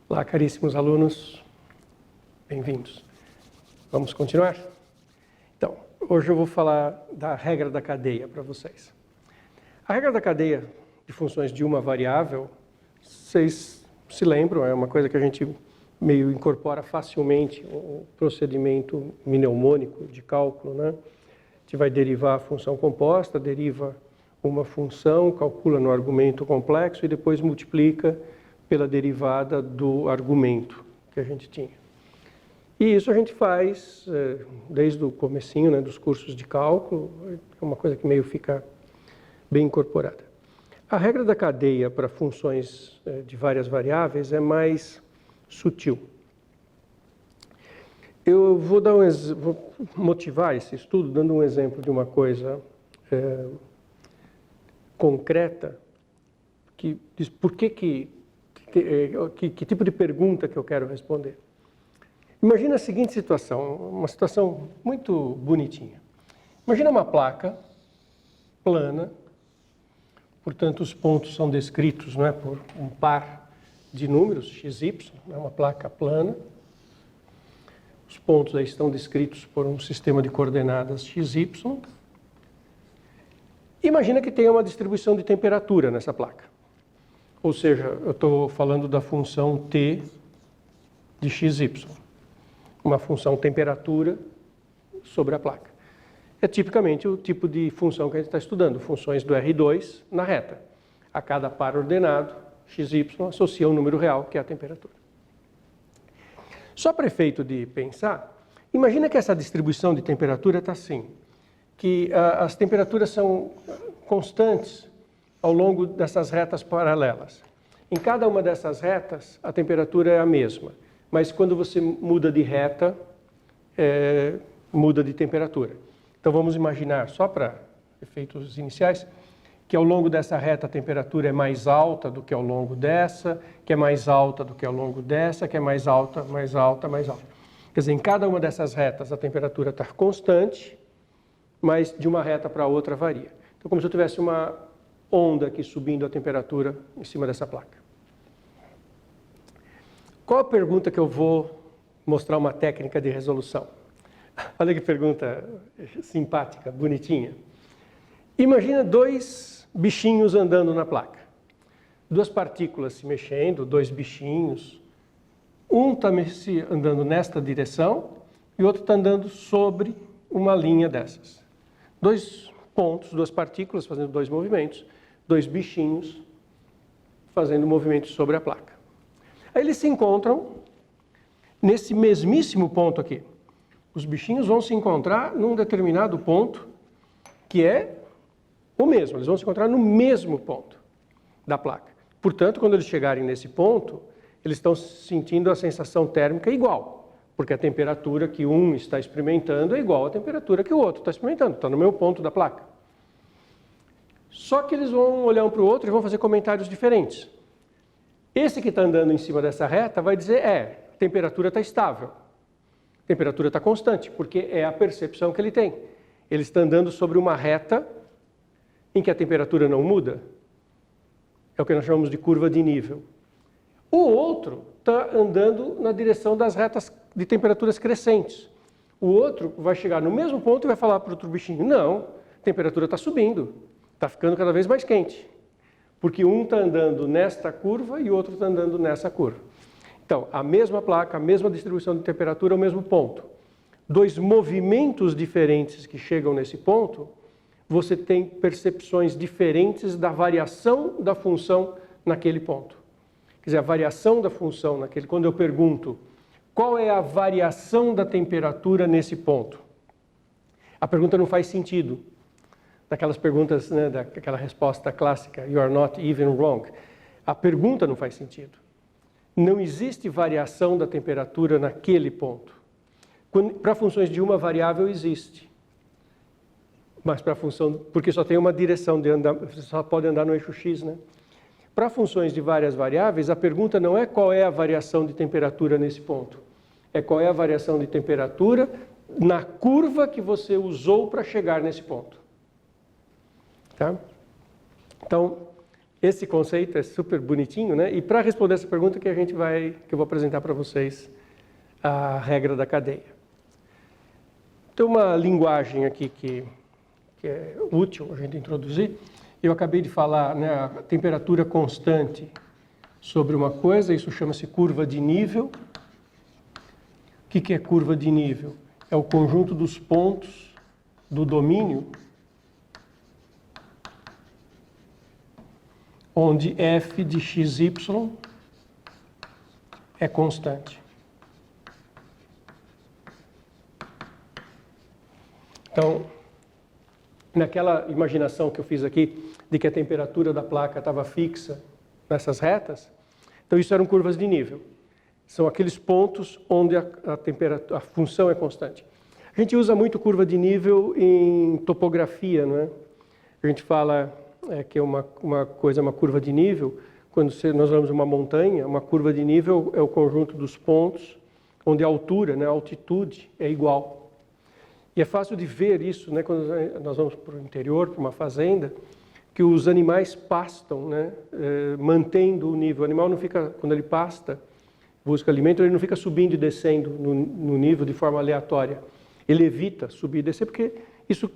Olá, caríssimos alunos, bem-vindos. Vamos continuar? Então, hoje eu vou falar da regra da cadeia para vocês. A regra da cadeia de funções de uma variável, vocês se lembram, é uma coisa que a gente meio incorpora facilmente, o procedimento mnemônico de cálculo, né? A gente vai derivar a função composta, deriva uma função, calcula no argumento complexo e depois multiplica pela derivada do argumento que a gente tinha. E isso a gente faz desde o comecinho, né, dos cursos de cálculo, é uma coisa que meio fica bem incorporada. A regra da cadeia para funções de várias variáveis é mais sutil. Eu vou vou motivar esse estudo dando um exemplo de uma coisa concreta que diz por que tipo de pergunta que eu quero responder. Imagina a seguinte situação, uma situação muito bonitinha. Imagina uma placa plana, portanto os pontos são descritos, não é, por um par de números, x, y, é uma placa plana. Os pontos aí estão descritos por um sistema de coordenadas x, y. Imagina que tenha uma distribuição de temperatura nessa placa. Ou seja, eu estou falando da função t de xy, uma função temperatura sobre a placa. É tipicamente o tipo de função que a gente está estudando, funções do R2 na reta. A cada par ordenado, xy, associa um número real, que é a temperatura. Só para efeito de pensar, imagina que essa distribuição de temperatura está assim, que as temperaturas são constantes ao longo dessas retas paralelas. Em cada uma dessas retas, a temperatura é a mesma, mas quando você muda de reta, muda de temperatura. Então vamos imaginar, só para efeitos iniciais, que ao longo dessa reta a temperatura é mais alta do que ao longo dessa, que é mais alta do que ao longo dessa, que é mais alta, mais alta, mais alta. Quer dizer, em cada uma dessas retas a temperatura está constante, mas de uma reta para outra varia. Então, como se eu tivesse uma onda aqui subindo a temperatura em cima dessa placa. Qual a pergunta que eu vou mostrar uma técnica de resolução? Olha que pergunta simpática, bonitinha. Imagina dois bichinhos andando na placa. Duas partículas se mexendo, dois bichinhos. Um está andando nesta direção e o outro está andando sobre uma linha dessas. Dois pontos, duas partículas fazendo dois movimentos, dois bichinhos fazendo movimentos sobre a placa. Aí eles se encontram nesse mesmíssimo ponto aqui. Os bichinhos vão se encontrar num determinado ponto que é o mesmo, eles vão se encontrar no mesmo ponto da placa. Portanto, quando eles chegarem nesse ponto, eles estão sentindo a sensação térmica igual, porque a temperatura que um está experimentando é igual à temperatura que o outro está experimentando, está no mesmo ponto da placa. Só que eles vão olhar um para o outro e vão fazer comentários diferentes. Esse que está andando em cima dessa reta vai dizer, a temperatura está estável, a temperatura está constante, porque é a percepção que ele tem. Ele está andando sobre uma reta em que a temperatura não muda. É o que nós chamamos de curva de nível. O outro está andando na direção das retas de temperaturas crescentes. O outro vai chegar no mesmo ponto e vai falar para o outro bichinho, não, a temperatura está subindo, está ficando cada vez mais quente. Porque um está andando nesta curva e o outro está andando nessa curva. Então, a mesma placa, a mesma distribuição de temperatura, o mesmo ponto. Dois movimentos diferentes que chegam nesse ponto, você tem percepções diferentes da variação da função naquele ponto. Quer dizer, a variação da função naquele... Quando eu pergunto qual é a variação da temperatura nesse ponto, a pergunta não faz sentido. Daquelas perguntas, né, daquela resposta clássica, you are not even wrong. A pergunta não faz sentido. Não existe variação da temperatura naquele ponto. Para funções de uma variável existe. Mas para a função, porque só tem uma direção de andar, você só pode andar no eixo x, né? Para funções de várias variáveis, a pergunta não é qual é a variação de temperatura nesse ponto. É qual é a variação de temperatura na curva que você usou para chegar nesse ponto. Tá? Então, esse conceito é super bonitinho, né? E para responder essa pergunta que eu vou apresentar para vocês a regra da cadeia. Tem uma linguagem aqui que é útil a gente introduzir. Eu acabei de falar, né, a temperatura constante sobre uma coisa, isso chama-se curva de nível. O que é curva de nível? É o conjunto dos pontos do domínio onde f de xy é constante. Então, naquela imaginação que eu fiz aqui, de que a temperatura da placa estava fixa nessas retas, então isso eram curvas de nível. São aqueles pontos onde a função é constante. A gente usa muito curva de nível em topografia, não é? A gente fala que é uma curva de nível, quando nós vamos uma montanha, uma curva de nível é o conjunto dos pontos onde a altura, né, a altitude é igual. E é fácil de ver isso, né, quando nós vamos para o interior, para uma fazenda, que os animais pastam, né, mantendo o nível. O animal não fica, quando ele pasta, busca alimento, ele não fica subindo e descendo no nível de forma aleatória. Ele evita subir e descer, porque isso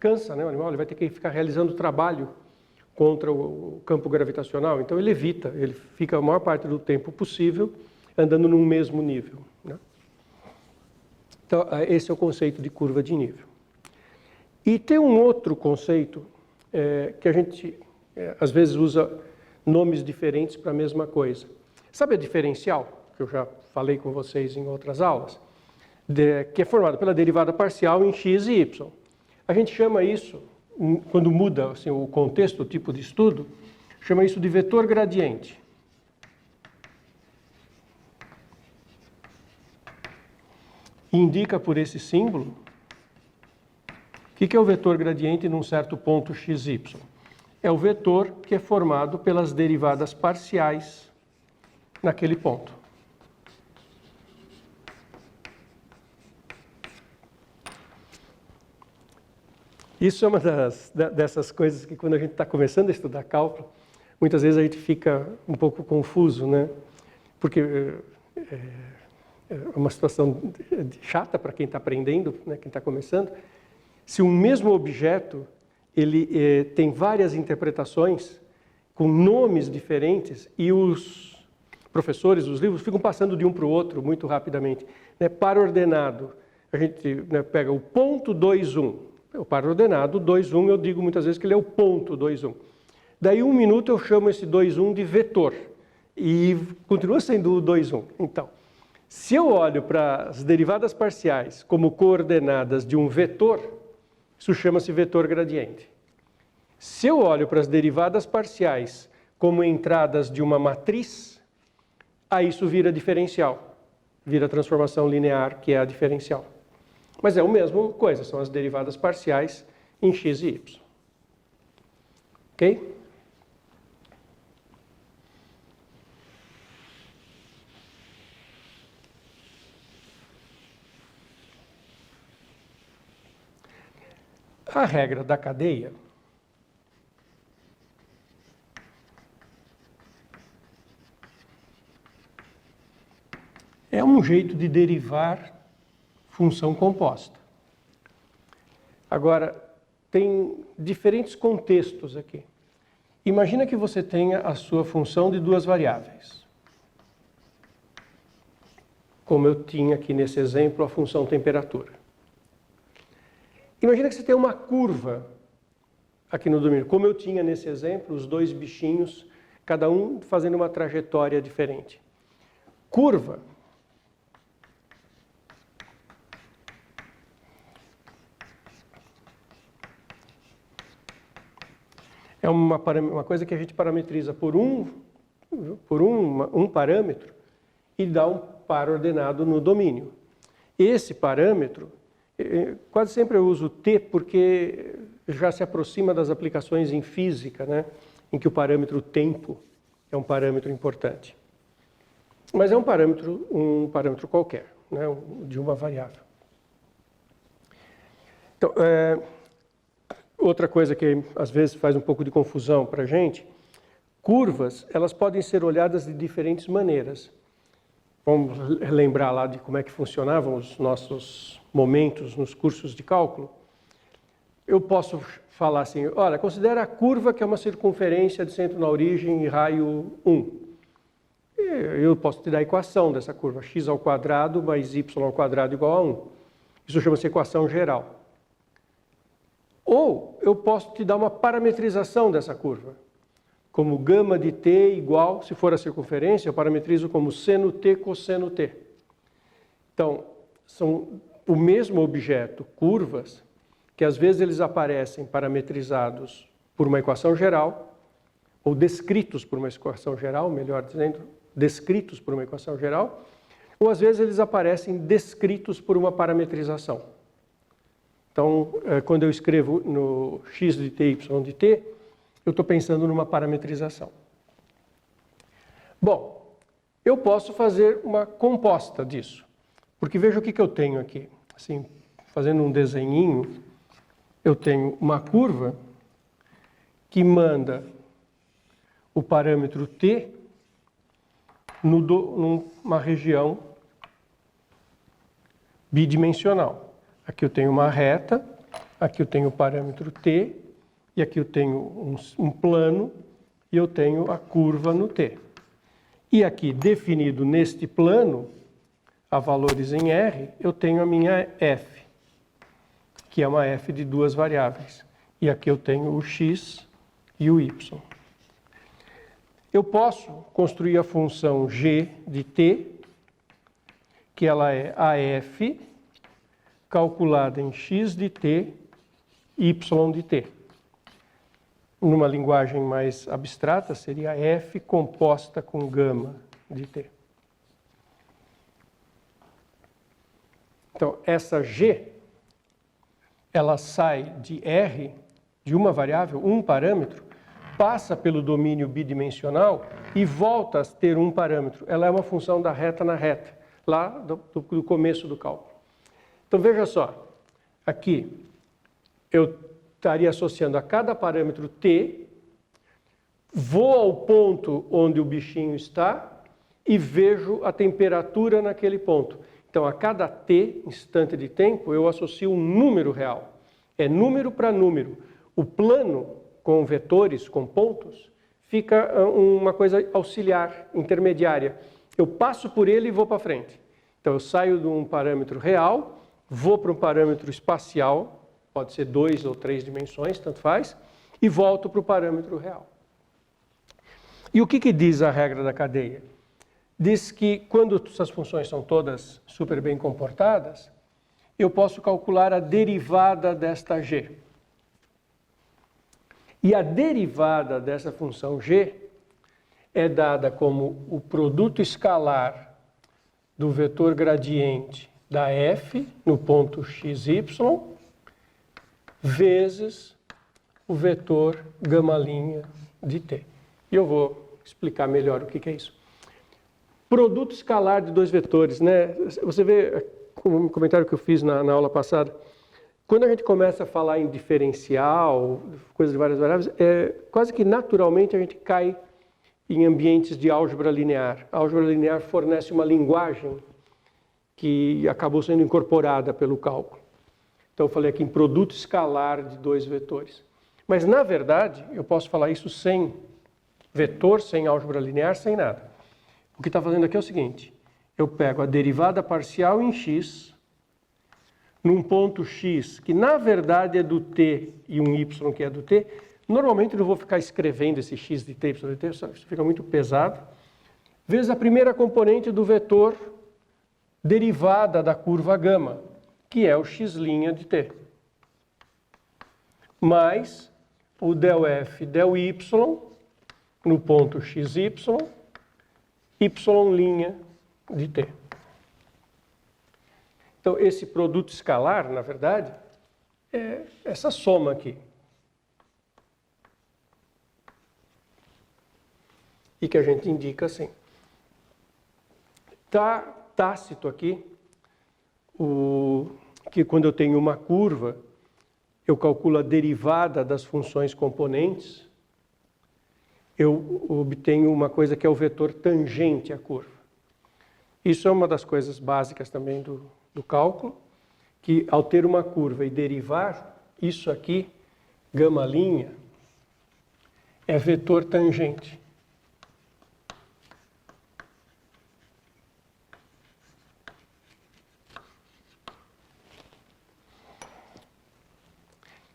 cansa, né, o animal, ele vai ter que ficar realizando trabalho contra o campo gravitacional. Então ele evita, ele fica a maior parte do tempo possível andando no mesmo nível, né? Então, esse é o conceito de curva de nível. E tem um outro conceito que a gente, às vezes, usa nomes diferentes para a mesma coisa. Sabe a diferencial, que eu já falei com vocês em outras aulas? Que é formada pela derivada parcial em x e y. A gente chama isso, quando muda assim, o contexto, o tipo de estudo, chama isso de vetor gradiente. Indica por esse símbolo o que é o vetor gradiente num certo ponto xy. É o vetor que é formado pelas derivadas parciais naquele ponto. Isso é uma dessas coisas que, quando a gente está começando a estudar cálculo, muitas vezes a gente fica um pouco confuso, né? Porque é uma situação chata para quem está aprendendo, né, quem está começando. Se um mesmo objeto ele tem várias interpretações com nomes diferentes e os professores, os livros, ficam passando de um para o outro muito rapidamente. Né? Par ordenado, a gente, né, pega o ponto 2, 1. O par ordenado 2, 1, eu digo muitas vezes que ele é o ponto 2, 1. Daí 1 minuto eu chamo esse 2, 1 de vetor e continua sendo o 2, 1. Então, se eu olho para as derivadas parciais como coordenadas de um vetor, isso chama-se vetor gradiente. Se eu olho para as derivadas parciais como entradas de uma matriz, aí isso vira diferencial, vira transformação linear, que é a diferencial. Mas é a mesma coisa, são as derivadas parciais em x e y. Ok? A regra da cadeia é um jeito de derivar função composta. Agora, tem diferentes contextos aqui. Imagina que você tenha a sua função de duas variáveis. Como eu tinha aqui nesse exemplo a função temperatura. Imagina que você tem uma curva aqui no domínio. Como eu tinha nesse exemplo, os dois bichinhos, cada um fazendo uma trajetória diferente. Curva é uma coisa que a gente parametriza por um parâmetro e dá um par ordenado no domínio. Esse parâmetro, quase sempre eu uso t porque já se aproxima das aplicações em física, né, em que o parâmetro tempo é um parâmetro importante. Mas é um parâmetro qualquer, né, de uma variável. Então, outra coisa que às vezes faz um pouco de confusão para a gente, curvas, elas podem ser olhadas de diferentes maneiras. Vamos lembrar lá de como é que funcionavam os nossos momentos nos cursos de cálculo. Eu posso falar assim, olha, considera a curva que é uma circunferência de centro na origem e raio 1. Eu posso te dar a equação dessa curva, x² mais y² igual a 1. Isso chama-se equação geral. Ou eu posso te dar uma parametrização dessa curva, como gama de t igual, se for a circunferência, eu parametrizo como seno t cosseno t. Então, são o mesmo objeto, curvas, que às vezes eles aparecem parametrizados por uma equação geral, ou descritos por uma equação geral, melhor dizendo, descritos por uma equação geral, ou às vezes eles aparecem descritos por uma parametrização. Então, quando eu escrevo no x de t, y de t, eu estou pensando numa parametrização. Bom, eu posso fazer uma composta disso, porque veja o que eu tenho aqui. Assim, fazendo um desenhinho, eu tenho uma curva que manda o parâmetro t numa região bidimensional. Aqui eu tenho uma reta, aqui eu tenho o parâmetro t, e aqui eu tenho um plano, e eu tenho a curva no t. E aqui, definido neste plano, a valores em R, eu tenho a minha f, que é uma f de duas variáveis. E aqui eu tenho o x e o y. Eu posso construir a função g de t, que ela é a f calculada em x de t, y de t. Numa linguagem mais abstrata, seria f composta com gama de t. Então, essa g, ela sai de R, de uma variável, um parâmetro, passa pelo domínio bidimensional e volta a ter um parâmetro. Ela é uma função da reta na reta, lá do começo do cálculo. Então, veja só, aqui eu estaria associando a cada parâmetro t, vou ao ponto onde o bichinho está e vejo a temperatura naquele ponto. Então, a cada t, instante de tempo, eu associo um número real. É número para número. O plano com vetores, com pontos, fica uma coisa auxiliar, intermediária. Eu passo por ele e vou para frente. Então, eu saio de um parâmetro real, vou para um parâmetro espacial, pode ser 2 ou 3 dimensões, tanto faz, e volto para o parâmetro real. E o que diz a regra da cadeia? Diz que quando essas funções são todas super bem comportadas, eu posso calcular a derivada desta g. E a derivada dessa função g é dada como o produto escalar do vetor gradiente da f no ponto xy vezes o vetor gama' de t. E eu vou explicar melhor o que é isso. Produto escalar de dois vetores, né? Você vê, como um comentário que eu fiz na aula passada, quando a gente começa a falar em diferencial, coisas de várias variáveis, quase que naturalmente a gente cai em ambientes de álgebra linear. A álgebra linear fornece uma linguagem que acabou sendo incorporada pelo cálculo. Então eu falei aqui em produto escalar de dois vetores. Mas na verdade, eu posso falar isso sem vetor, sem álgebra linear, sem nada. O que está fazendo aqui é o seguinte, eu pego a derivada parcial em x, num ponto x, que na verdade é do t, e um y que é do t. Normalmente eu não vou ficar escrevendo esse x de t, y de t, isso fica muito pesado. Vezes a primeira componente do vetor derivada da curva gama, que é o x' de t. Mais o del f del y no ponto xy, y' de t. Então, esse produto escalar, na verdade, é essa soma aqui. E que a gente indica assim. Está tácito aqui que quando eu tenho uma curva, eu calculo a derivada das funções componentes, eu obtenho uma coisa que é o vetor tangente à curva. Isso é uma das coisas básicas também do cálculo, que ao ter uma curva e derivar, isso aqui, gama', é vetor tangente.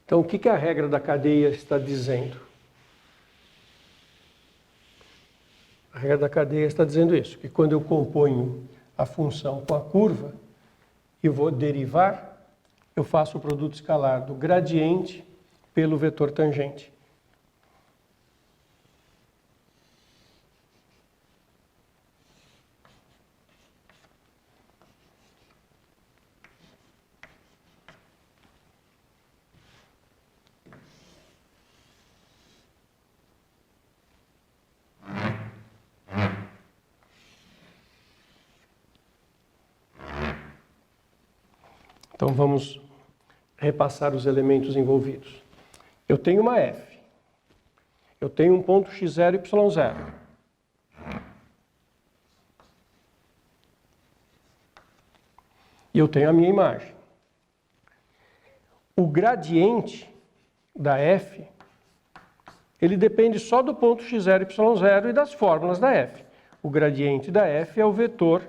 Então, o que a regra da cadeia está dizendo? A regra da cadeia está dizendo isso, que quando eu componho a função com a curva e vou derivar, eu faço o produto escalar do gradiente pelo vetor tangente. Então vamos repassar os elementos envolvidos. Eu tenho uma F. Eu tenho um ponto x0 e y0. E eu tenho a minha imagem. O gradiente da F, ele depende só do ponto x0 e y0 e das fórmulas da F. O gradiente da F é o vetor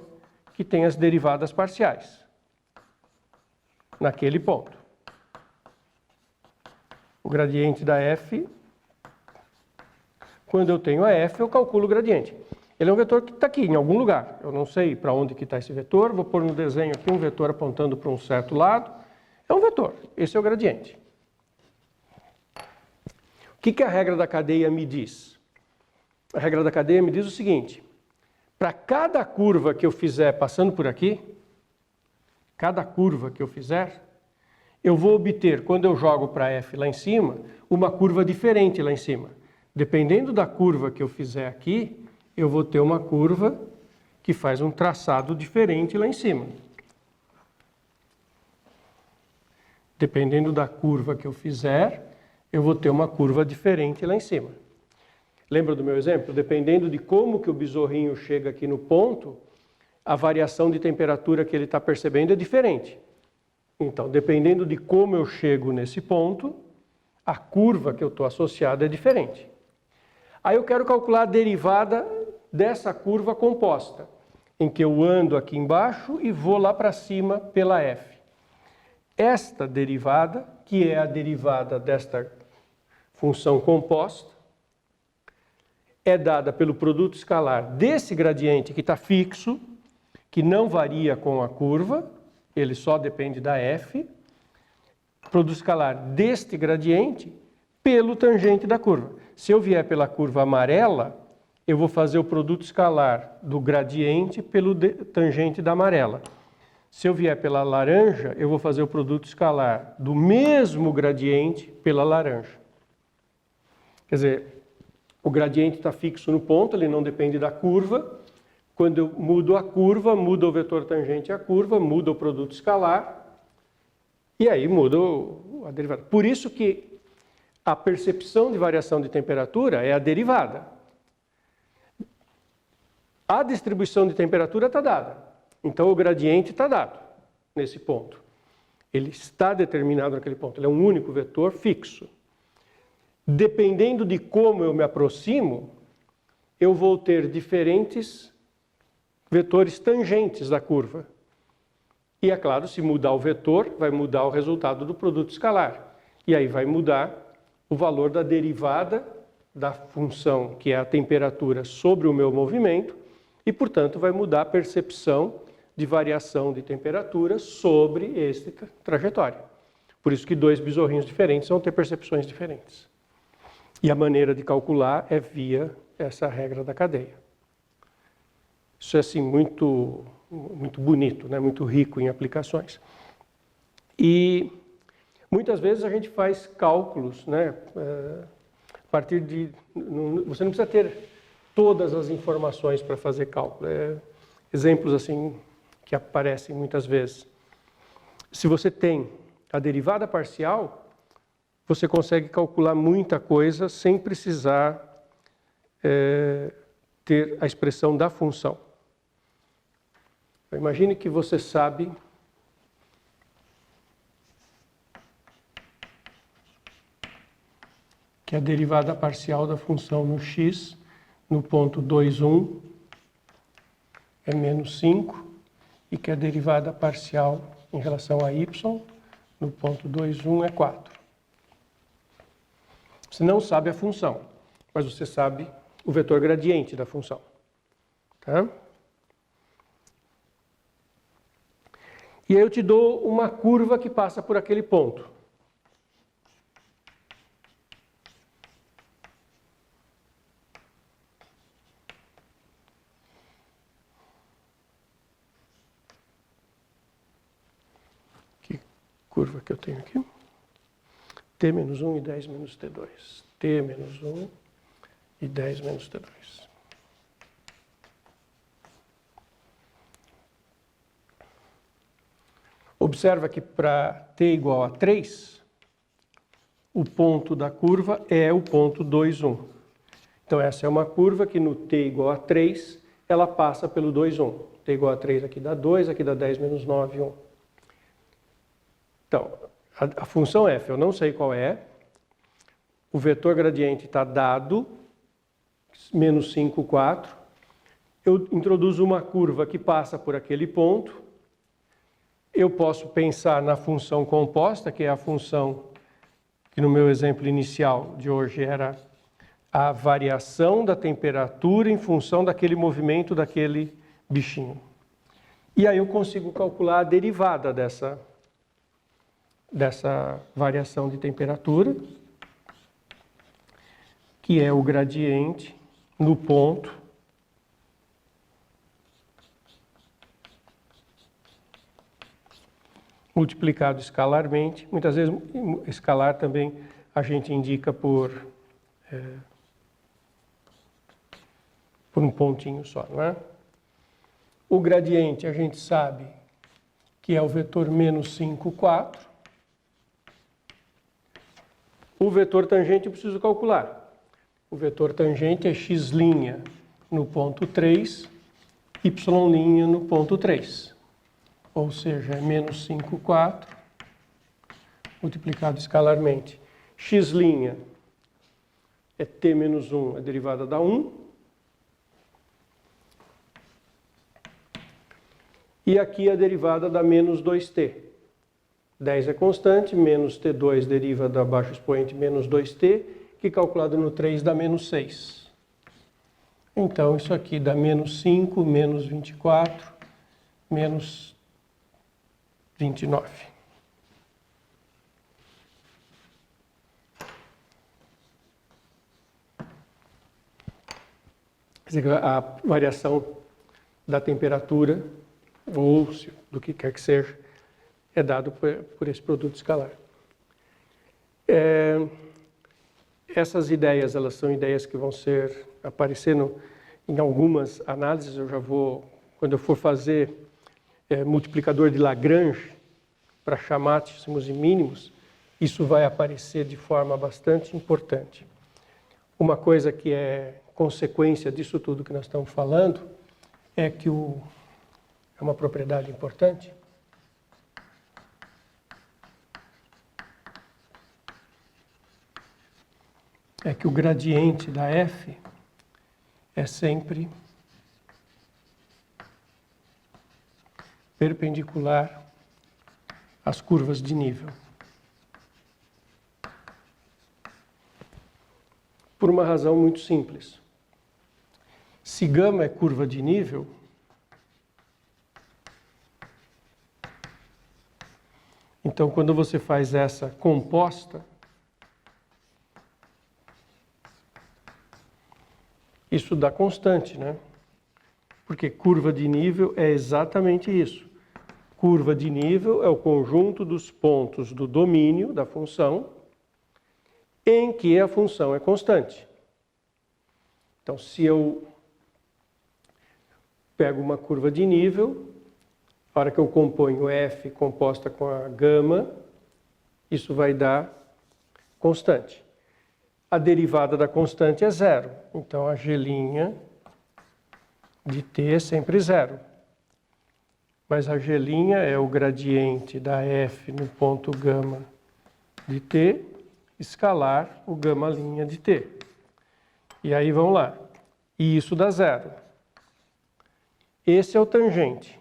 que tem as derivadas parciais naquele ponto. O gradiente da F, quando eu tenho a F, eu calculo o gradiente. Ele é um vetor que está aqui, em algum lugar. Eu não sei para onde que está esse vetor, vou pôr no desenho aqui um vetor apontando para um certo lado. É um vetor, esse é o gradiente. O que a regra da cadeia me diz? A regra da cadeia me diz o seguinte: para cada curva que eu fizer passando por aqui, cada curva que eu fizer, eu vou obter, quando eu jogo para F lá em cima, uma curva diferente lá em cima. Dependendo da curva que eu fizer aqui, eu vou ter uma curva que faz um traçado diferente lá em cima. Dependendo da curva que eu fizer, eu vou ter uma curva diferente lá em cima. Lembra do meu exemplo? Dependendo de como que o besourrinho chega aqui no ponto, a variação de temperatura que ele está percebendo é diferente. Então, dependendo de como eu chego nesse ponto, a curva que eu estou associado é diferente. Aí eu quero calcular a derivada dessa curva composta, em que eu ando aqui embaixo e vou lá para cima pela F. Esta derivada, que é a derivada desta função composta, é dada pelo produto escalar desse gradiente que está fixo, que não varia com a curva, ele só depende da F, produto escalar deste gradiente pelo tangente da curva. Se eu vier pela curva amarela, eu vou fazer o produto escalar do gradiente pelo tangente da amarela. Se eu vier pela laranja, eu vou fazer o produto escalar do mesmo gradiente pela laranja. Quer dizer, o gradiente está fixo no ponto, ele não depende da curva. Quando eu mudo a curva, muda o vetor tangente à curva, muda o produto escalar, e aí muda a derivada. Por isso que a percepção de variação de temperatura é a derivada. A distribuição de temperatura está dada, então o gradiente está dado nesse ponto. Ele está determinado naquele ponto, ele é um único vetor fixo. Dependendo de como eu me aproximo, eu vou ter diferentes vetores tangentes da curva. E é claro, se mudar o vetor, vai mudar o resultado do produto escalar. E aí vai mudar o valor da derivada da função, que é a temperatura, sobre o meu movimento, e, portanto, vai mudar a percepção de variação de temperatura sobre esta trajetória. Por isso que dois besourrinhos diferentes vão ter percepções diferentes. E a maneira de calcular é via essa regra da cadeia. Isso é assim, muito bonito, né? Muito rico em aplicações. E muitas vezes a gente faz cálculos, né? A partir de... Você não precisa ter todas as informações para fazer cálculo. Exemplos assim que aparecem muitas vezes. Se você tem a derivada parcial, você consegue calcular muita coisa sem precisar ter a expressão da função. Imagine que você sabe que a derivada parcial da função no x, no ponto 2, 1, é menos 5, e que a derivada parcial em relação a y, no ponto 2, 1, é 4. Você não sabe a função, mas você sabe o vetor gradiente da função. Tá? E aí eu te dou uma curva que passa por aquele ponto. Que curva que eu tenho aqui? T menos 1 e 10 menos T2. T menos 1 e 10 menos T2. Observa que para t igual a 3, o ponto da curva é o ponto 2, 1. Então essa é uma curva que no t igual a 3, ela passa pelo 2, 1. t igual a 3 aqui dá 2, aqui dá 10 menos 9, 1. Então, a função f eu não sei qual é, o vetor gradiente está dado, menos 5, 4. Eu introduzo uma curva que passa por aquele ponto. Eu posso pensar na função composta, que é a função que no meu exemplo inicial de hoje era a variação da temperatura em função daquele movimento daquele bichinho. E aí eu consigo calcular a derivada dessa variação de temperatura, que é o gradiente no ponto multiplicado escalarmente. Muitas vezes, escalar também a gente indica por um pontinho só, não é? O gradiente a gente sabe que é o vetor menos 5, 4. O vetor tangente eu preciso calcular. O vetor tangente é x' no ponto 3, y' no ponto 3. Ou seja, é menos 5, 4, multiplicado escalarmente. X' é t menos 1, a derivada da 1. E aqui a derivada da menos 2t. 10 é constante, menos t2 deriva da baixo expoente menos 2t, que calculado no 3 dá menos 6. Então, isso aqui dá menos 5, menos 24, menos 29. Quer dizer, a variação da temperatura, ou do que quer que seja, é dado por esse produto escalar. Essas ideias, elas são ideias que vão aparecer em algumas análises. Eu já vou, quando eu for fazer multiplicador de Lagrange para achar máximos e mínimos, isso vai aparecer de forma bastante importante. Uma coisa que é consequência disso tudo que nós estamos falando é que é uma propriedade importante. É que o gradiente da f é sempre perpendicular às curvas de nível. Por uma razão muito simples. Se gama é curva de nível, então quando você faz essa composta, isso dá constante, né? Porque curva de nível é exatamente isso. Curva de nível é o conjunto dos pontos do domínio da função em que a função é constante. Então, se eu pego uma curva de nível, a hora que eu componho f composta com a gama, isso vai dar constante. A derivada da constante é zero. Então, a g' de t é sempre zero. Mas a g' é o gradiente da f no ponto γ de t, escalar o γ' de t. E aí, vamos lá. E isso dá zero. Esse é o tangente.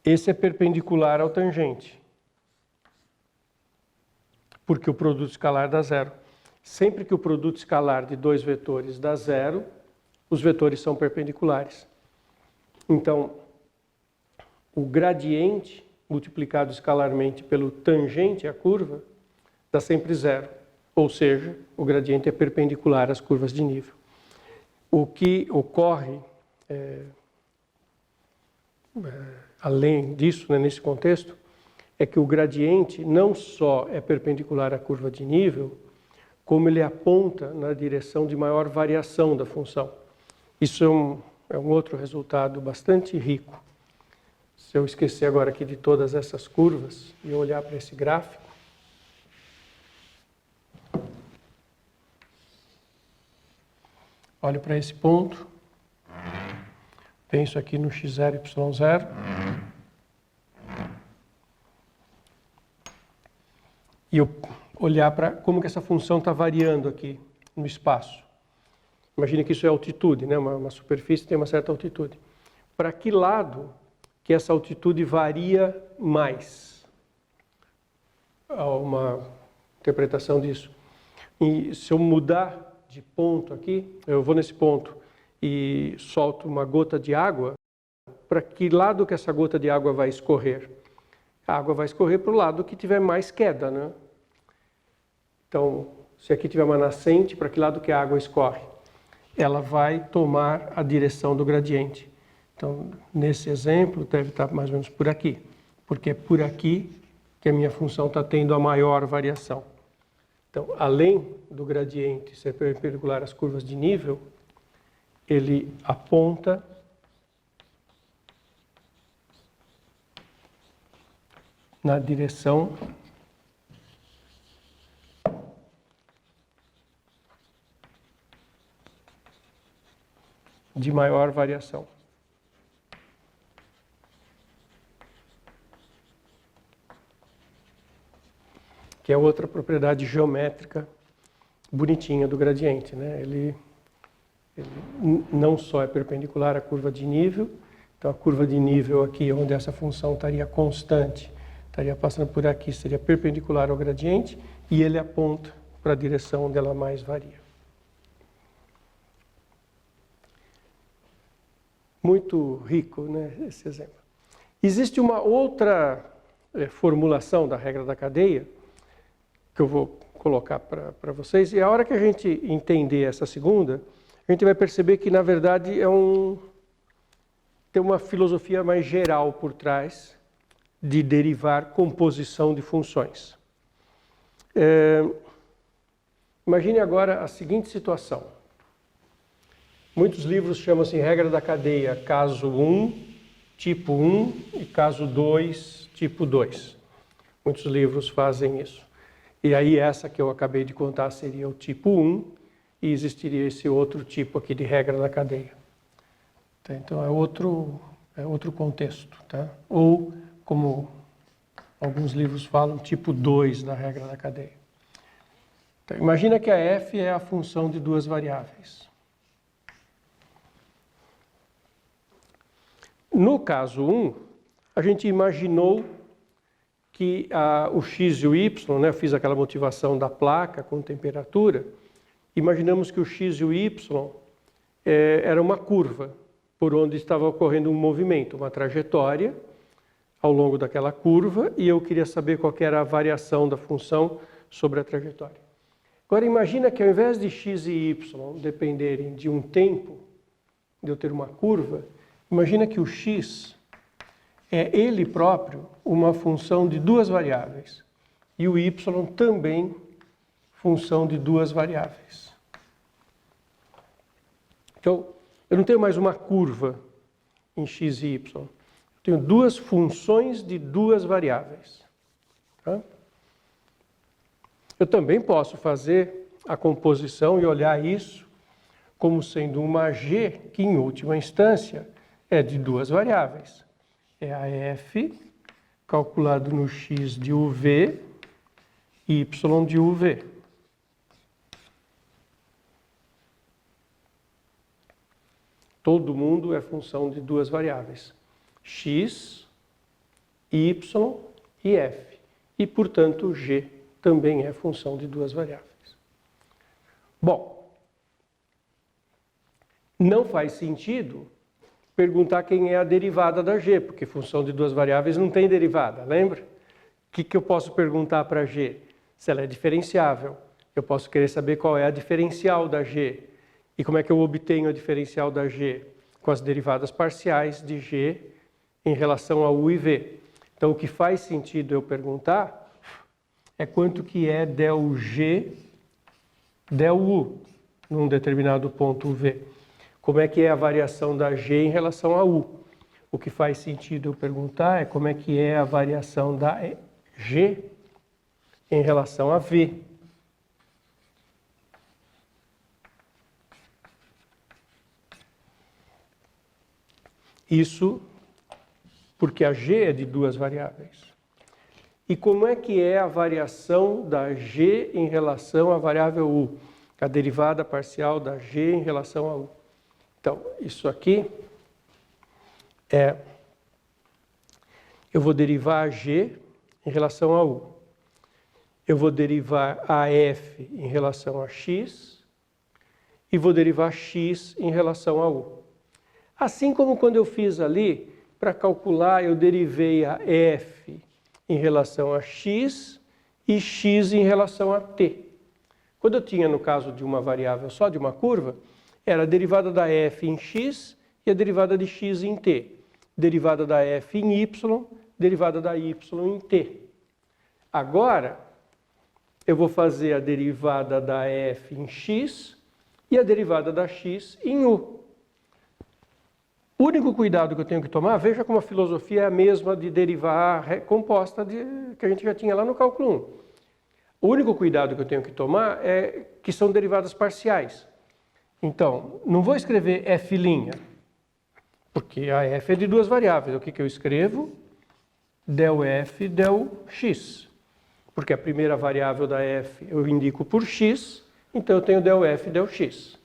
Esse é perpendicular ao tangente. Porque o produto escalar dá zero. Sempre que o produto escalar de dois vetores dá zero, os vetores são perpendiculares. Então, o gradiente multiplicado escalarmente pelo tangente à curva dá sempre zero. Ou seja, o gradiente é perpendicular às curvas de nível. O que ocorre, além disso, né, nesse contexto, é que o gradiente não só é perpendicular à curva de nível, como ele aponta na direção de maior variação da função. Isso é um outro resultado bastante rico. Se eu esquecer agora aqui de todas essas curvas e olhar para esse gráfico, olho para esse ponto, penso aqui no x0, y0, e eu olhar para como que essa função está variando aqui no espaço. Imagine que isso é altitude, né? Uma superfície tem uma certa altitude. Para que lado que essa altitude varia mais? Há uma interpretação disso. E se eu mudar de ponto aqui, eu vou nesse ponto e solto uma gota de água, para que lado que essa gota de água vai escorrer? A água vai escorrer para o lado que tiver mais queda, né? Então, se aqui tiver uma nascente, para que lado que a água escorre? Ela vai tomar a direção do gradiente. Então, nesse exemplo, deve estar mais ou menos por aqui, porque é por aqui que a minha função está tendo a maior variação. Então, além do gradiente ser perpendicular às curvas de nível, ele aponta na direção de maior variação. Que é outra propriedade geométrica bonitinha do gradiente, né? Ele não só é perpendicular à curva de nível, então a curva de nível aqui, onde essa função estaria constante, estaria passando por aqui, seria perpendicular ao gradiente, e ele aponta para a direção onde ela mais varia. Muito rico, né, esse exemplo. Existe uma outra formulação da regra da cadeia, que eu vou colocar para vocês, e a hora que a gente entender essa segunda, a gente vai perceber que, na verdade, tem uma filosofia mais geral por trás de derivar composição de funções. Imagine agora a seguinte situação. Muitos livros chamam-se regra da cadeia, caso 1, tipo 1, e caso 2, tipo 2. Muitos livros fazem isso. E aí essa que eu acabei de contar seria o tipo 1, e existiria esse outro tipo aqui de regra da cadeia. Então é outro contexto, tá? Ou, como alguns livros falam, tipo 2 da regra da cadeia. Então, imagina que a f é a função de duas variáveis. No caso 1, a gente imaginou que o x e o y, né, eu fiz aquela motivação da placa com temperatura, imaginamos que o x e o y era uma curva por onde estava ocorrendo um movimento, uma trajetória ao longo daquela curva, e eu queria saber qual que era a variação da função sobre a trajetória. Agora imagina que ao invés de x e y dependerem de um tempo, de eu ter uma curva, imagina que o x é ele próprio uma função de duas variáveis e o y também função de duas variáveis. Então, eu não tenho mais uma curva em x e y. Tenho duas funções de duas variáveis. Tá? Eu também posso fazer a composição e olhar isso como sendo uma g que, em última instância, é de duas variáveis. É a f calculado no x de uv e y de uv. Todo mundo é função de duas variáveis, x, y e f. E, portanto, g também é função de duas variáveis. Bom, não faz sentido perguntar quem é a derivada da g, porque função de duas variáveis não tem derivada, lembra? O que eu posso perguntar para g? Se ela é diferenciável. Eu posso querer saber qual é a diferencial da g. E como é que eu obtenho a diferencial da g? Com as derivadas parciais de g em relação a u e v. Então, o que faz sentido eu perguntar é quanto que é del g, del u, num determinado ponto v. Como é que é a variação da g em relação a u? O que faz sentido eu perguntar é como é que é a variação da g em relação a v. Isso porque a g é de duas variáveis. E como é que é a variação da g em relação à variável u? A derivada parcial da g em relação a u. Então, isso aqui é... Eu vou derivar a g em relação a u. Eu vou derivar a f em relação a x e vou derivar x em relação a u. Assim como quando eu fiz ali, para calcular, eu derivei a f em relação a x e x em relação a t. Quando eu tinha, no caso de uma variável só de uma curva, era a derivada da f em x e a derivada de x em t. Derivada da f em y, derivada da y em t. Agora, eu vou fazer a derivada da f em x e a derivada da x em u. O único cuidado que eu tenho que tomar, veja como a filosofia é a mesma de derivar a composta que a gente já tinha lá no cálculo 1. O único cuidado que eu tenho que tomar é que são derivadas parciais. Então, não vou escrever f', porque a f é de duas variáveis. O que eu escrevo? Del f, del x. Porque a primeira variável da f eu indico por x, então eu tenho del f, del x.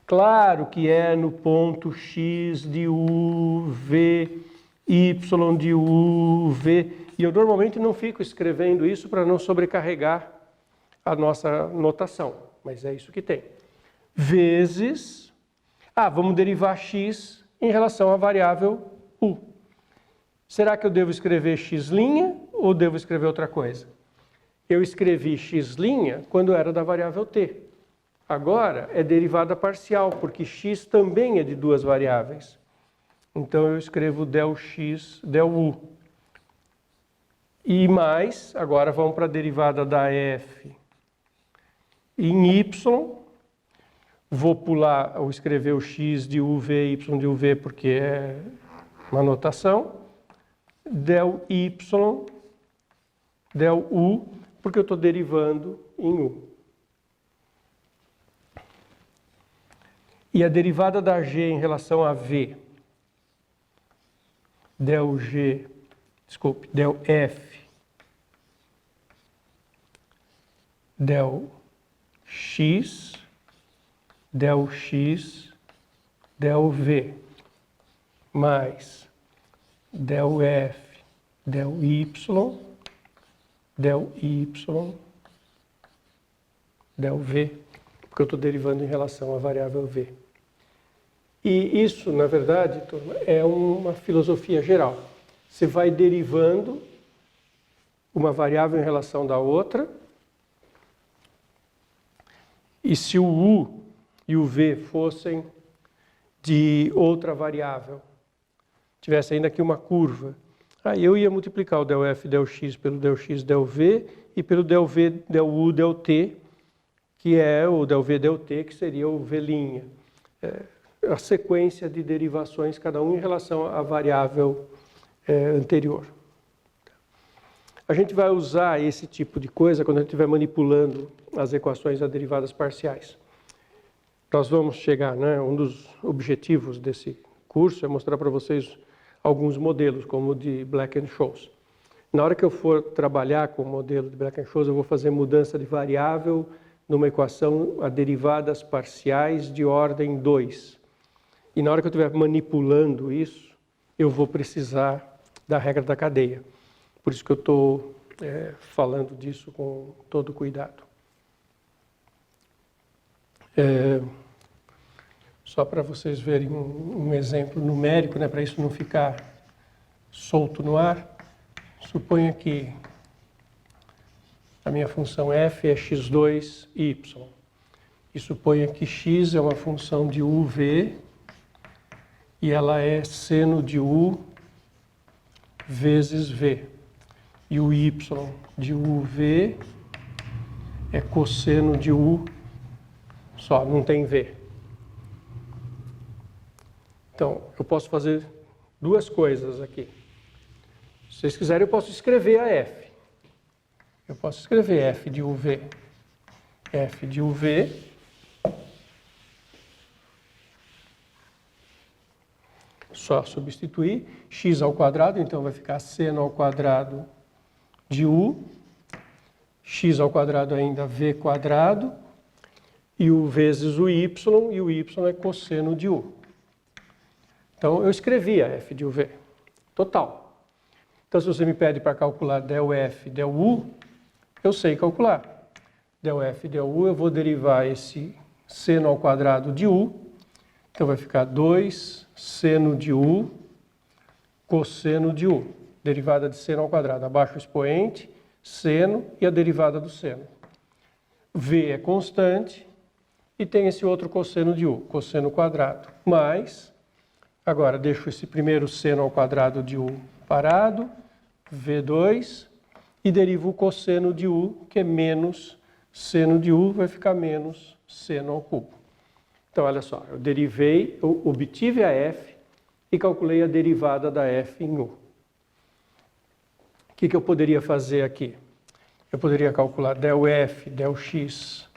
Claro que é no ponto x de u, v, y de u, v. E eu normalmente não fico escrevendo isso para não sobrecarregar a nossa notação. Mas é isso que tem. Vezes... vamos derivar x em relação à variável u. Será que eu devo escrever x' ou devo escrever outra coisa? Eu escrevi x' quando era da variável t. Agora é derivada parcial, porque x também é de duas variáveis. Então eu escrevo del x, del u. E mais, agora vamos para a derivada da f em y. Vou pular ou escrever o x de uv e y de uv, porque é uma notação. Del y, del u, porque eu estou derivando em u. E a derivada da g em relação a v, del f, del x, del v, mais del f, del y, del v, porque eu estou derivando em relação à variável v. E isso, na verdade, turma, é uma filosofia geral. Você vai derivando uma variável em relação da outra, e se o u e o v fossem de outra variável, tivesse ainda aqui uma curva, aí eu ia multiplicar o del f, del x pelo del x, del v, e pelo del v, del u, del t, que é o del v, del t, que seria o v'. A sequência de derivações, cada um em relação à variável anterior. A gente vai usar esse tipo de coisa quando a gente estiver manipulando as equações a derivadas parciais. Nós vamos chegar, né, um dos objetivos desse curso é mostrar para vocês alguns modelos, como o de Black-Scholes. Na hora que eu for trabalhar com o modelo de Black-Scholes, eu vou fazer mudança de variável numa equação a derivadas parciais de ordem 2. E na hora que eu estiver manipulando isso, eu vou precisar da regra da cadeia. Por isso que eu estou falando disso com todo cuidado. Só para vocês verem um exemplo numérico, né, para isso não ficar solto no ar, suponha que a minha função f é x2, y. E suponha que x é uma função de uv e ela é seno de u vezes v. E o y de uv é cosseno de u só, não tem v. Então, eu posso fazer duas coisas aqui. Se vocês quiserem, eu posso escrever a f. Eu posso escrever f de uv. F de uv só substituir x ao quadrado, então vai ficar seno ao quadrado de u, x ao quadrado ainda v quadrado, e u vezes o y, e o y é cosseno de u. Então, eu escrevi a f de uv, total. Então, se você me pede para calcular del f, del u, eu sei calcular. Del f, del u, eu vou derivar esse seno ao quadrado de u, então vai ficar 2 seno de u cosseno de u. Derivada de seno ao quadrado, abaixo o expoente, seno e a derivada do seno. V é constante e tem esse outro cosseno de u, cosseno quadrado, mais, agora deixo esse primeiro seno ao quadrado de u parado, V2, e derivo o cosseno de u, que é menos seno de u, vai ficar menos seno ao cubo. Então, olha só, eu obtive a f e calculei a derivada da f em u. O que eu poderia fazer aqui? Eu poderia calcular del f, del x,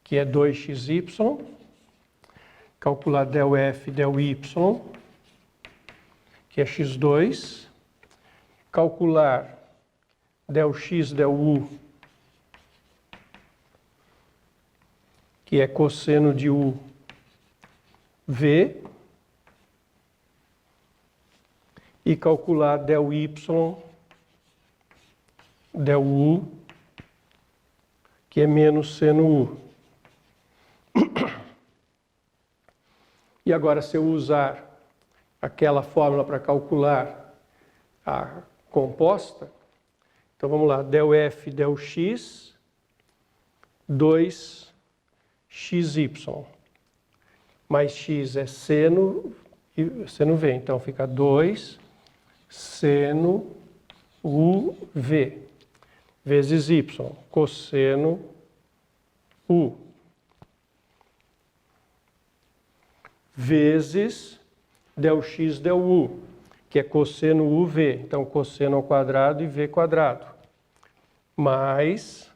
que é 2xy, calcular del f, del y, que é x2, calcular del x, del u, que é cosseno de u, v, e calcular del y, del u, que é menos seno u. E agora, se eu usar aquela fórmula para calcular a composta, então vamos lá, del f, del x, 2xy, mais x é seno, e seno v, então fica 2 seno uv, vezes y, cosseno u, vezes del x, del u, que é cosseno uv, então cosseno ao quadrado e v quadrado, mais,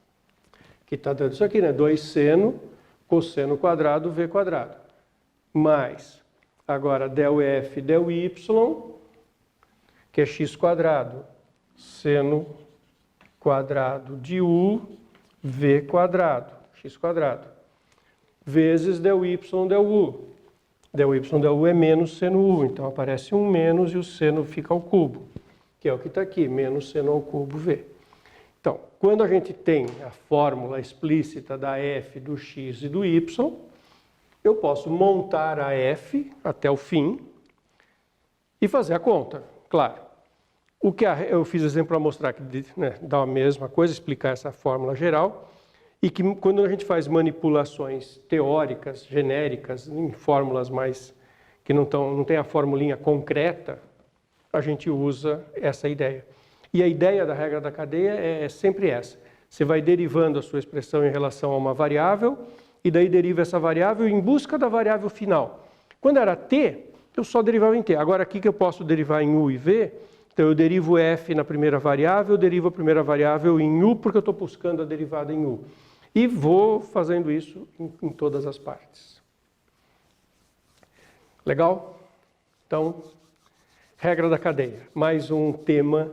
que está dando isso aqui, né? 2 seno, cosseno quadrado, v quadrado, mais, agora del f, del y, que é x quadrado, seno quadrado de u, v quadrado, x quadrado, vezes del y, del u. Del y, del u é menos seno u, então aparece um menos e o seno fica ao cubo, que é o que está aqui, menos seno ao cubo v. Então, quando a gente tem a fórmula explícita da f, do x e do y, eu posso montar a f até o fim e fazer a conta, claro. O que eu fiz exemplo para mostrar que dá a mesma coisa, explicar essa fórmula geral, e que quando a gente faz manipulações teóricas, genéricas, em fórmulas mais que não tem a formulinha concreta, a gente usa essa ideia. E a ideia da regra da cadeia é sempre essa. Você vai derivando a sua expressão em relação a uma variável, e daí deriva essa variável em busca da variável final. Quando era t, eu só derivava em t. Agora, aqui que eu posso derivar em u e v, então eu derivo f na primeira variável, eu derivo a primeira variável em u, porque eu estou buscando a derivada em u. E vou fazendo isso em todas as partes. Legal? Então, regra da cadeia. Mais um tema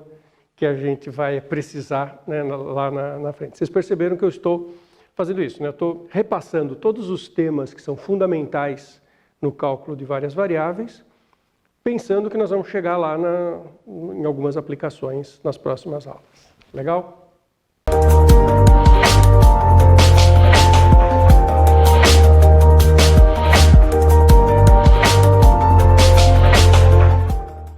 que a gente vai precisar, né, lá na frente. Vocês perceberam que eu estou fazendo isso, né? Eu estou repassando todos os temas que são fundamentais no cálculo de várias variáveis, pensando que nós vamos chegar lá em algumas aplicações nas próximas aulas. Legal?